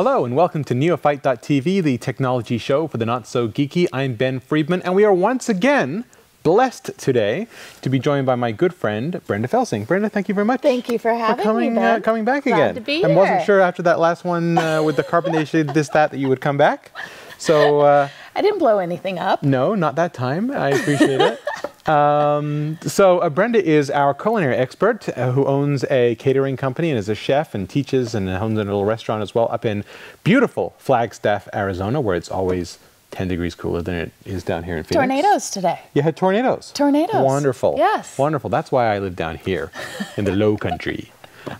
Hello and welcome to Neophyte.tv, the technology show for the not-so-geeky. I'm Ben Friedman, and we are once again blessed today to be joined by my good friend, Brenda Felsing. Brenda, thank you very much. Thank you for having me, Ben. Coming back Glad again. to be here. I wasn't sure after that last one with the carbonation, that you would come back. So I didn't blow anything up. No, not that time. I appreciate it. Brenda is our culinary expert who owns a catering company and is a chef and teaches and owns a little restaurant as well up in beautiful Flagstaff, Arizona, where it's always 10 degrees cooler than it is down here in Phoenix. Tornadoes today. You had tornadoes? Tornadoes. Wonderful. Yes. Wonderful. That's why I live down here in the low country.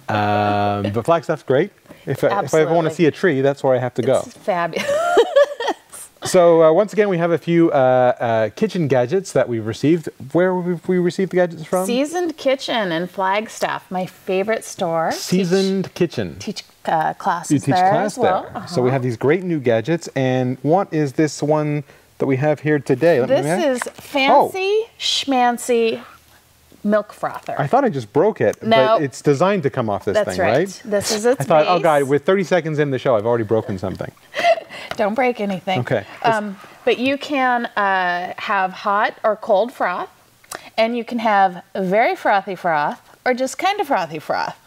But Flagstaff's great. If I ever want to see a tree, that's where I have to go. It's fabulous. So once again, we have a few kitchen gadgets that we've received. Where have we received the gadgets from? Seasoned Kitchen in Flagstaff, my favorite store. Seasoned Kitchen. Teach classes You teach there class as well. there. So we have these great new gadgets. And what is this one that we have here today? This is fancy schmancy milk frother. I thought I just broke it, but it's designed to come off this thing, right? This is its I thought, base. oh God, with 30 seconds in the show, I've already broken something. Don't break anything. Okay. But you can have hot or cold froth, and you can have very frothy froth, or just kind of frothy froth.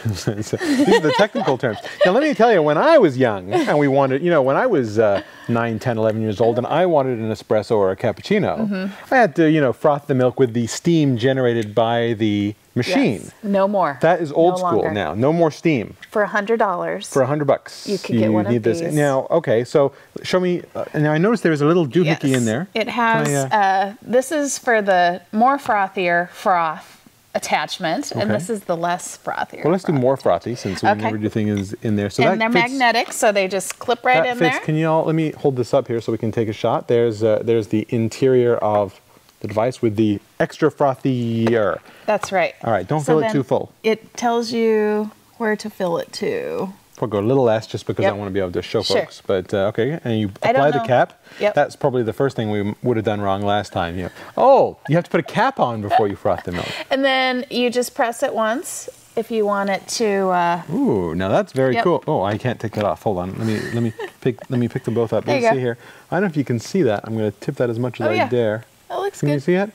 These are the technical terms. Now, let me tell you, when I was young, and we wanted, when I was 9, 10, 11 years old, and I wanted an espresso or a cappuccino, I had to, froth the milk with the steam generated by the machine. Yes. No more. That is old school now. No more steam. For $100. For $100. You could get one of these. Now, okay, so show me, now I noticed there's a little doohickey in there. It has, this is for the more frothier froth attachment, and this is the less frothier. Well, let's do more frothy since we never do things in there. So and they're magnetic, so they just clip right in there. Can you all, let me hold this up here so we can take a shot. There's the interior of the device with the extra frothier. That's right. All right, don't fill it too full. It tells you where to fill it to. We'll go a little less just because I want to be able to show folks. But okay, and you I apply the cap. Yep. That's probably the first thing we would have done wrong last time. Oh, you have to put a cap on before you froth the milk. And then you just press it once if you want it to. Ooh, now that's very cool. Oh, I can't take that off. Hold on. Let me pick them both up. Let's see here. I don't know if you can see that. I'm going to tip that as much as I dare. That looks good. Can you see it?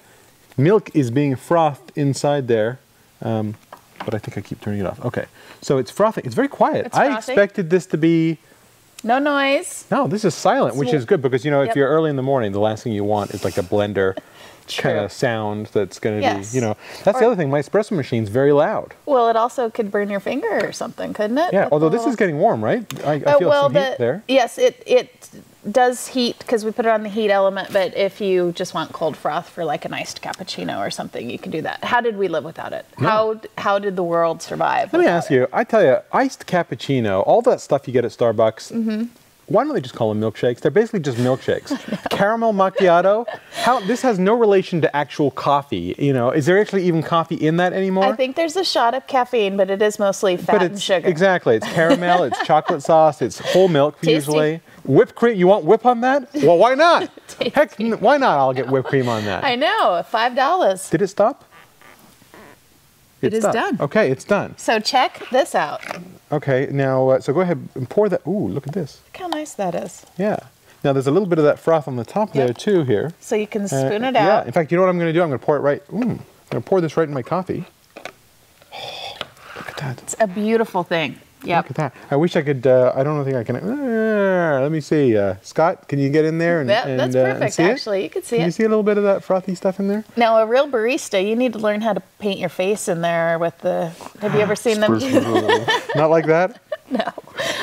Milk is being frothed inside there. But I think I keep turning it off. Okay, so it's frothing. It's very quiet. I expected this to be... No noise. No, this is silent, which is good because, if you're early in the morning, the last thing you want is like a blender kind of sound that's going to be, That's the other thing. My espresso machine's very loud. Well, it also could burn your finger or something, couldn't it? Yeah, although this is getting warm, right? I feel some heat there. Yes, it does heat because we put it on the heat element, but if you just want cold froth for like an iced cappuccino or something, you can do that. How did we live without it? No. How did the world survive? Let me ask you, I tell you, iced cappuccino, all that stuff you get at Starbucks, why don't they just call them milkshakes? They're basically just milkshakes. Caramel macchiato, this has no relation to actual coffee. Is there actually even coffee in that anymore? I think there's a shot of caffeine, but it is mostly fat and sugar. Exactly. It's caramel, it's chocolate sauce, it's whole milk usually. Whipped cream, you want whip on that? Well, why not? Heck, why not? I'll get whipped cream on that. I know, $5. Did it stop? It is done. Okay, it's done. So check this out. Okay, now, so go ahead and pour that. Ooh, look at this. Look how nice that is. Yeah. Now, there's a little bit of that froth on the top there, too, here. So you can spoon it out. Yeah, in fact, you know what I'm going to do? I'm going to pour it right, I'm going to pour this right in my coffee. Oh, look at that. It's a beautiful thing. Yep. Look at that. I wish I could, I don't think I can. Let me see. Scott, can you get in there? That's perfect, actually. You can see it. Can you see a little bit of that frothy stuff in there? Now, a real barista, you need to learn how to paint your face in there with the, have you ever seen them? Not like that? No,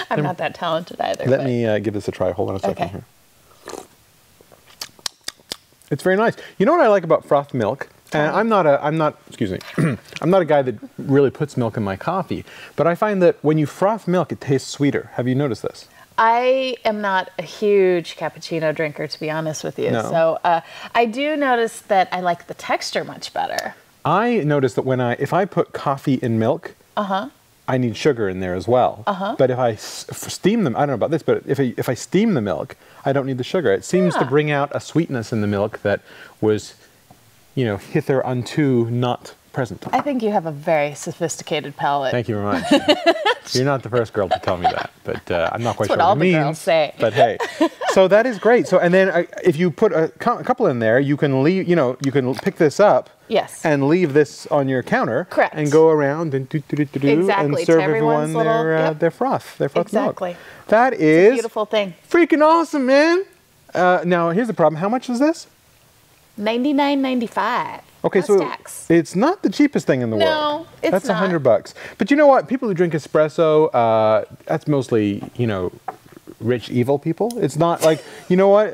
I'm not that talented either. Let me give this a try. Hold on a second here. It's very nice. You know what I like about frothed milk? And I'm not a guy that really puts milk in my coffee, but I find that when you froth milk, it tastes sweeter. Have you noticed this? I am not a huge cappuccino drinker, to be honest with you. No. So I do notice that I like the texture much better. I notice that if I put coffee in milk, I need sugar in there as well. But if I steam them, I don't know about this, but if I steam the milk, I don't need the sugar. It seems to bring out a sweetness in the milk that was, hitherunto not present. I think you have a very sophisticated palate. Thank you very much. You're not the first girl to tell me that, but I'm not quite That's sure what all it the means. girls say. But hey, so that is great. So and then if you put a couple in there, you can leave. You know, you can pick this up. Yes. And leave this on your counter. Correct. And go around and Exactly, and to serve everyone's everyone little- their yep. their froth milk. Exactly. That It's a is beautiful thing. freaking awesome, man. Now here's the problem. How much is this? $99.95. Okay, Plus so tax. it's not the cheapest thing in the world. No, it's That's not. $100. But you know what? People who drink espresso, that's mostly, you know, rich, evil people. It's not like, you know what?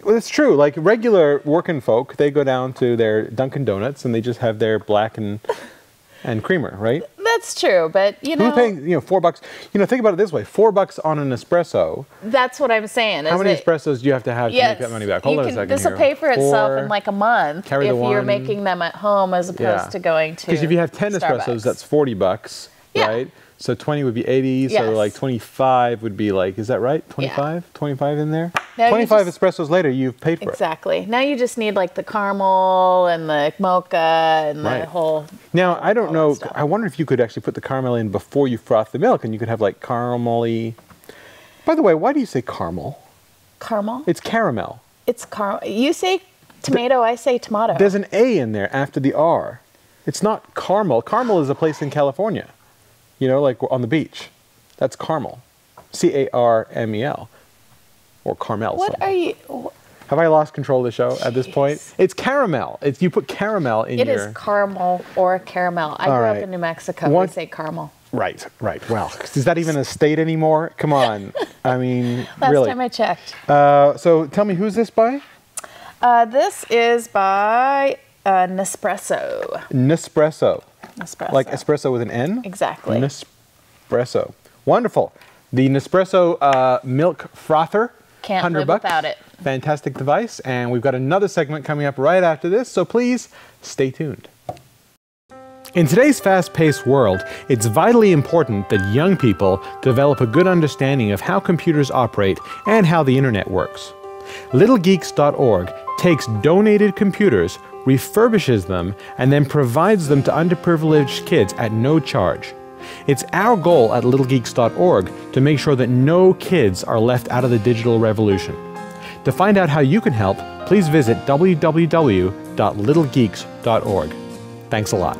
Well, it's true. Like regular working folk, they go down to their Dunkin' Donuts and they just have their black and creamer, right? That's true, but you know, Who's paying, you know, $4? You know, think about it this way: $4 on an espresso. that's what I'm saying. How is many it- espressos do you have to have to Yes, make that money back? you Hold on a can- second This will here. pay for itself 4, in like a month carry if the you're one. making them at home as opposed to going to. Because if you have 10 Starbucks. espressos, that's $40, Yeah. right? So 20 would be 80. So Yes. like 25 would be like, is that right? 25? 25 in there? Now you 25 just- espressos later, you've paid for it. Exactly. Now you just need like the caramel and the mocha and the Right. whole. Now, I don't all know. that stuff. I wonder if you could actually put the caramel in before you froth the milk and you could have like caramel-y. By the way, why do you say caramel? Caramel? It's caramel. It's caramel. You say tomato, I say tomato. There's an A in there after the R. It's not Carmel. Carmel is a place in California, you know, like on the beach. That's Carmel. Carmel. Or Carmel. What something. are you? Have I lost control of the show at this point? Jeez. It's caramel. It's, you put caramel in It your... is caramel or caramel. I All grew right. up in New Mexico. What- We say caramel. Right, right. Well, is that even a state anymore? Come on. I mean, Last really. time I checked. So tell me, who's this by? This is by Nespresso. Nespresso. Nespresso. Like espresso with an N? Exactly. Nespresso. Wonderful. The Nespresso milk frother. Can't $100. live without it. Fantastic device. And we've got another segment coming up right after this, so please stay tuned. In today's fast-paced world, it's vitally important that young people develop a good understanding of how computers operate and how the internet works. LittleGeeks.org takes donated computers, refurbishes them, and then provides them to underprivileged kids at no charge. It's our goal at littlegeeks.org to make sure that no kids are left out of the digital revolution. To find out how you can help, please visit www.littlegeeks.org. Thanks a lot.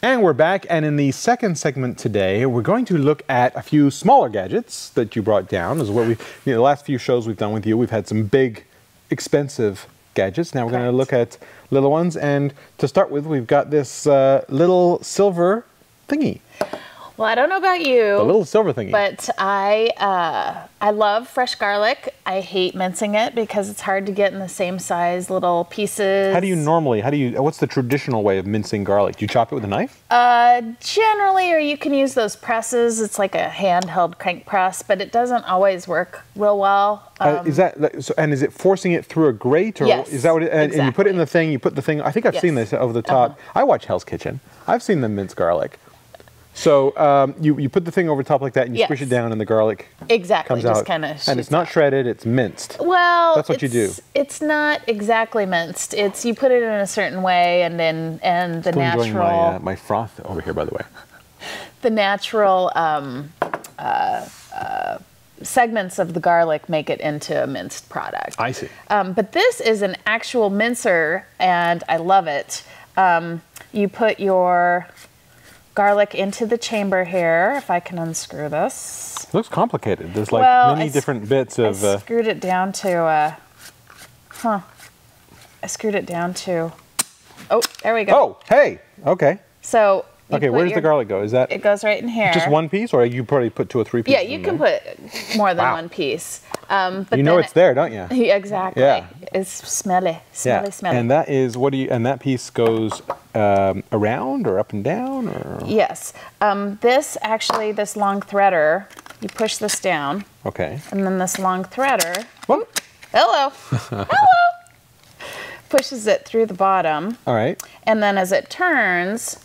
And we're back, and in the second segment today, we're going to look at a few smaller gadgets that you brought down. This is what the last few shows we've done with you, we've had some big, expensive gadgets. Now we're going to look at little ones, and to start with, we've got this little silver thingy. Well, I don't know about you. The little silver thingy. But I love fresh garlic. I hate mincing it because it's hard to get in the same size little pieces. How do you normally, what's the traditional way of mincing garlic? Do you chop it with a knife? Generally, or you can use those presses. It's like a handheld crank press, but it doesn't always work real well. Is that so, and is it forcing it through a grate, or Yes, is that what it, and you put it in the thing, you put the thing, I think I've seen Yes. this over the top. I watch Hell's Kitchen. I've seen them mince garlic. So you put the thing over top like that and you squish it Yes. down and the garlic Exactly, comes just out. kind of And it's not shredded, it's minced. Well, That's what you do. It's not exactly minced. It's you put it in a certain way, and then the Still enjoying natural my froth over here, by the way. the natural segments of the garlic make it into a minced product. I see. But this is an actual mincer, and I love it. You put your garlic into the chamber here, if I can unscrew this. Looks complicated. There's like Well, many different bits of... I screwed it down to, I screwed it down to, oh, there we go. Oh, hey, okay. So, you Okay, put where does your- the garlic go? Is that It goes right in here. just one piece, or you probably put 2 or 3 pieces Yeah, you in can there? put more than Wow. one piece. But You know then it's there, don't you? Yeah, exactly. Yeah. It's smelly, smelly. And that is, and that piece goes around or up and down, or? Yes. This long threader, you push this down, Okay. and then this long threader, Well, hello, hello, pushes it through the bottom, all right. and then as it turns,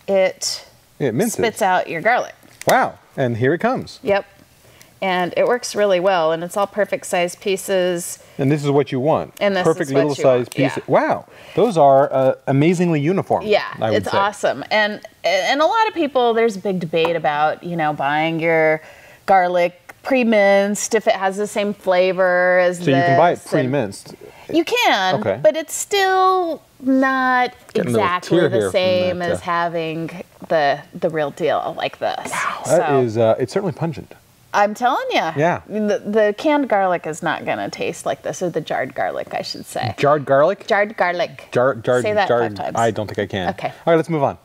it It minces. spits out your garlic. Wow. And here it comes. Yep. And it works really well, and it's all perfect size pieces. And this is what you want. And this perfect is what little you size want. piece. Yeah. Wow, those are amazingly uniform. Yeah, I would it's say. awesome. And a lot of people, there's a big debate about, you know, buying your garlic pre-minced if it has the same flavor as this. So you can buy it pre-minced. You can, Okay. but it's still not Getting a little exactly tear the here from same that, as having the real deal like this. Wow, that is, it's certainly pungent. I'm telling you. Yeah. The canned garlic is not going to taste like this, or the jarred garlic, I should say. Jarred garlic? Jarred garlic. Jarred. Say that jarred, 5 times. I don't think I can. Okay. All right, let's move on.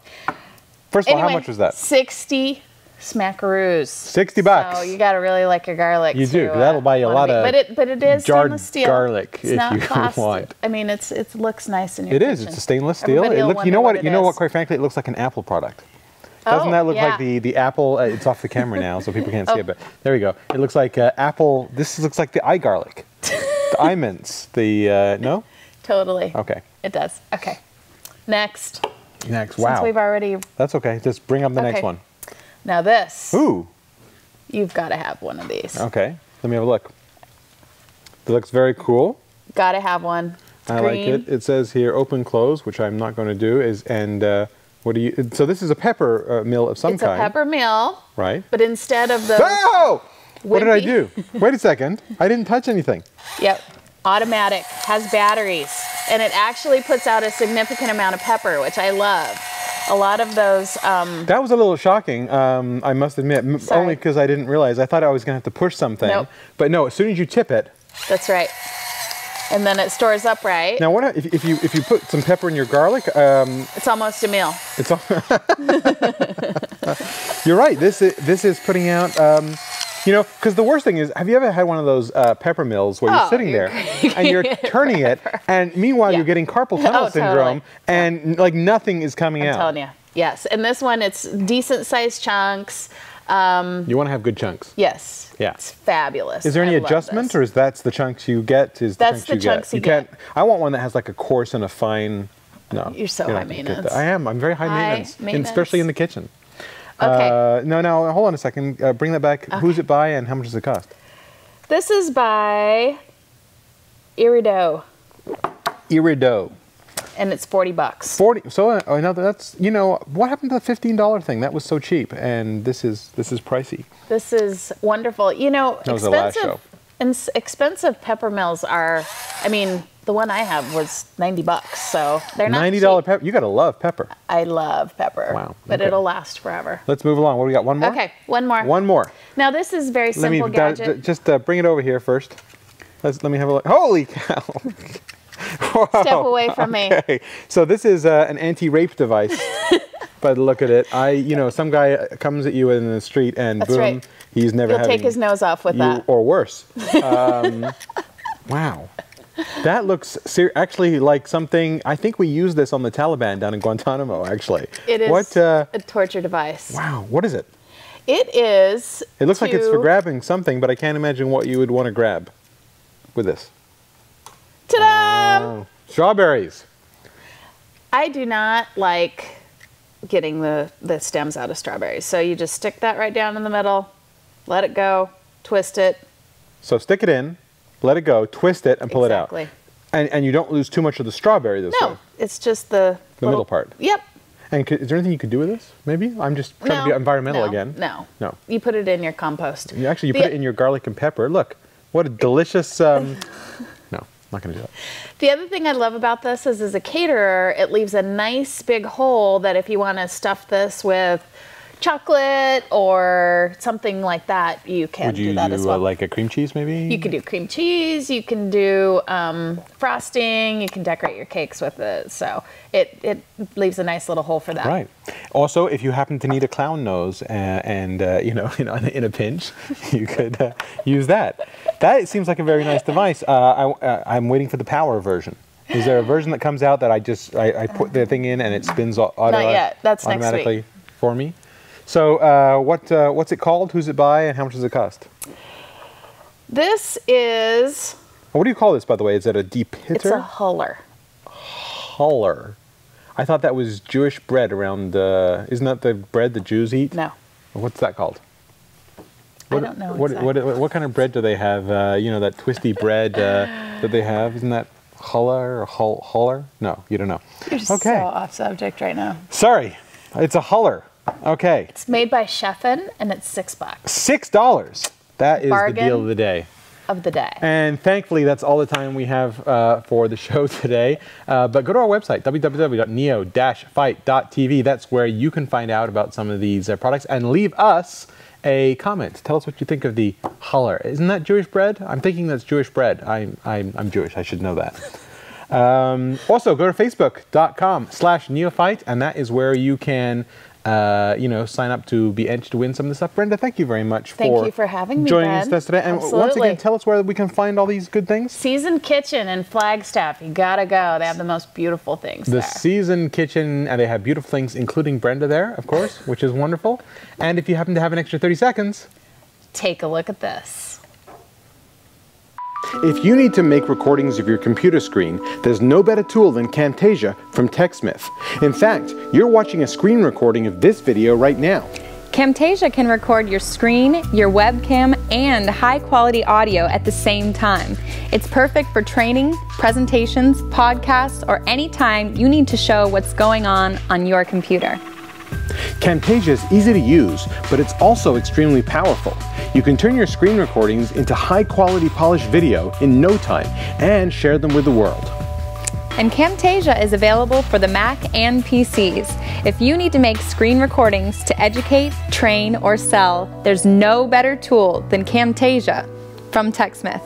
First of all, Anyway, how much was that? 60 smackaroos. $60. So you got to really like your garlic. You do. to, That'll buy you a lot of But it is jarred stainless steel. garlic It's if not you plastic. want. I mean, it looks nice in your It kitchen. is. It's a stainless steel. Everybody It will looks. You know wonder what? it You know is. what? Quite frankly, it looks like an Apple product. Doesn't that look like the Apple? It's off the camera now, so people can't see it. But there we go. It looks like Apple. This looks like the iGarlic, the iMints. The no. Totally. Okay. It does. Okay. Next. Next. Since Wow. we've already. That's okay. Just bring up the next Okay. one. Now this. Ooh. You've got to have one of these. Okay. Let me have a look. It looks very cool. Got to have one. It's I green. like it. It says here open close, which I'm not going to do. What do you? So this is a pepper mill of some It's kind. a pepper mill, Right. but instead of the Oh! What did I wimpy- do? Wait a second. I didn't touch anything. Yep, automatic, has batteries, and it actually puts out a significant amount of pepper, which I love. A lot of those. That was a little shocking, I must admit, Sorry. only because I didn't realize. I thought I was going to have to push something. Nope. But no, as soon as you tip it. That's right. And then it stores upright. Now, what if you put some pepper in your garlic? It's almost a meal. It's all You're right. This is putting out. You know, because the worst thing is, have you ever had one of those pepper mills where you're sitting there and you're turning it, and meanwhile Yeah. you're getting carpal tunnel Oh, syndrome, totally. and like nothing is coming I'm out. telling you. Yes. And this one, it's decent sized chunks. You want to have good chunks. Yes. Yeah. It's fabulous. Is there any I love adjustment, this. or is that the chunks you get? That's the chunks you get. can't. I want one that has like a coarse and a fine. No, You're so you don't high have to get maintenance. that. I am. I'm very high High maintenance, maintenance. especially in the kitchen. Okay. No, hold on a second. Bring that back. Who's it by, and how much does it cost? This is by Irido, Irido. and it's $40. 40. So no, that's, you know, what happened to the $15 thing? That was so cheap, and this is pricey. This is wonderful. You know, That was the last show. expensive pepper mills are, I mean, the one I have was $90, so they're not $90 cheap. pepper. You gotta love pepper. I love pepper. Wow, But okay. it'll last forever. Let's move along. What do we got? One more. Okay, one more. One more. Now this is a very Let me simple gadget. just bring it over here first. Let me have a look. Holy cow! Wow. Step away from me. Okay, so this is an anti-rape device. By the look at it, you know, some guy comes at you in the street, and That's boom, right. he's never He'll having take his nose off with you, that. or worse. Wow. That looks actually like something. I think we used this on the Taliban down in Guantanamo. Actually, It is What? a torture device. Wow. What is it? It is. It looks like it's for to- grabbing something, but I can't imagine what you would want to grab with this. Ta-da! Oh, strawberries. I do not like getting the stems out of strawberries. So you just stick that right down in the middle, let it go, twist it. So stick it in, let it go, twist it, and pull Exactly. it out. And you don't lose too much of the strawberry this way. No, it's just the middle part. Yep. And is there anything you could do with this? Maybe? I'm just trying to be environmental no, again. No. No. You put it in your compost. Actually, you put it in your garlic and pepper. Look, what a delicious... No, not going to do that. The other thing I love about this is, as a caterer, it leaves a nice big hole that if you want to stuff this with chocolate or something like that, you can Would you do that as well. like a cream cheese, maybe? You can do cream cheese, you can do frosting, you can decorate your cakes with it. So it leaves a nice little hole for that. Right. Also, if you happen to need a clown nose and you know, in a pinch, you could use that. That seems like a very nice device. I'm waiting for the power version. Is there a version that comes out that I put the thing in and it spins Not yet. That's next automatically week. for me? So what's it called? Who's it by? And how much does it cost? This is, What do you call this, by the way? Is it a depitter? it's a huller. Huller. I thought that was Jewish bread around, isn't that the bread the Jews eat? No. What's that called? I don't know What kind of bread do they have? You know, that twisty bread that they have. Isn't that challah or holler? No, you don't know. You're so off subject right now. Sorry, it's a huller. Okay. It's made by Chefin, and it's $6. $6. That is the deal of the day. And thankfully, that's all the time we have for the show today. But go to our website, www.neo-fight.tv. That's where you can find out about some of these products and leave us a comment. Tell us what you think of the challah. Isn't that Jewish bread? I'm thinking that's Jewish bread. I'm Jewish. I should know that. Also, go to facebook.com/neofight, and that is where you can you know, sign up to be entered to win some of this stuff. Brenda, thank you very much for having me, joining us today. And once again, tell us where we can find all these good things. Seasoned Kitchen in Flagstaff. You gotta go. They have the most beautiful things there. Seasoned Kitchen, and they have beautiful things, including Brenda there, of course, which is wonderful. And if you happen to have an extra 30 seconds, take a look at this. If you need to make recordings of your computer screen, there's no better tool than Camtasia from TechSmith. In fact, you're watching a screen recording of this video right now. Camtasia can record your screen, your webcam, and high-quality audio at the same time. It's perfect for training, presentations, podcasts, or any time you need to show what's going on your computer. Camtasia is easy to use, but it's also extremely powerful. You can turn your screen recordings into high-quality polished video in no time and share them with the world. And Camtasia is available for the Mac and PCs. If you need to make screen recordings to educate, train, or sell, there's no better tool than Camtasia from TechSmith.